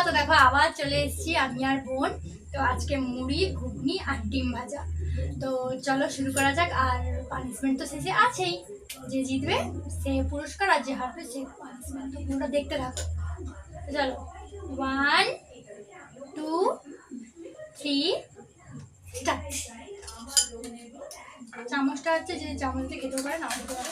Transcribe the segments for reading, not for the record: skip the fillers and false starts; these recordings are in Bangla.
তো দেখো আবার চলে এসেছি আমি আর বোন। তো আজকে মুড়ি ঘুগনি আর ডিম ভাজা। তো চলো শুরু করা যাক। আর পানিশমেন্ট তো শেষে আছেই, যে জিতবে সে পুরস্কার আর যে হারবে সে পানিশমেন্ট। তো পুরোটা দেখতে থাকো। চলো 1 2 3 স্টার্ট। চামচটা হচ্ছে যে চামচ দিয়ে খেতে পারে না খেতে পারে।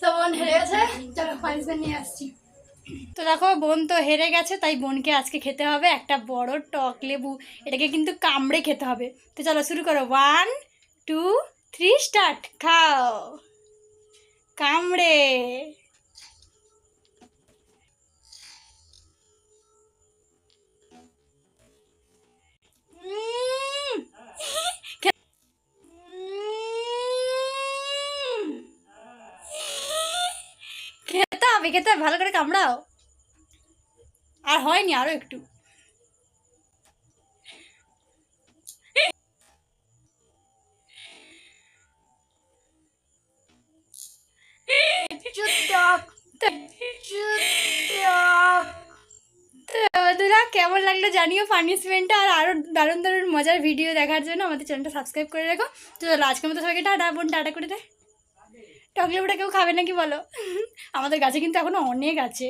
তো বোন হেরে গেছে, চলো পানিশমেন্ট নিয়ে আসছি। তো দেখো বোন তো হেরে গেছে, তাই বোনকে আজকে খেতে হবে একটা বড় টক লেবু। এটাকে কিন্তু কামড়ে খেতে হবে। তো চলো শুরু করো, 1 2 3 স্টার্ট। খাও কামড়ে। উম, খেতে হবে খেতে হবে, ভালো করে কামড়াও। আর হয়নি, আরো একটু। বন্ধুরা কেমন লাগলো জানিও পানিশমেন্টটা। আর আরও দারুণ দারুণ মজার ভিডিও দেখার জন্য আমাদের চ্যানেলটা সাবস্ক্রাইব করে রাখো। তো চলো আজকের মতো সবাইকে টাটা। বোন টাটা করে দে। টক লেবুটা কেউ খাবে নাকি বলো? আমাদের গাছে কিন্তু এখনো অনেক আছে।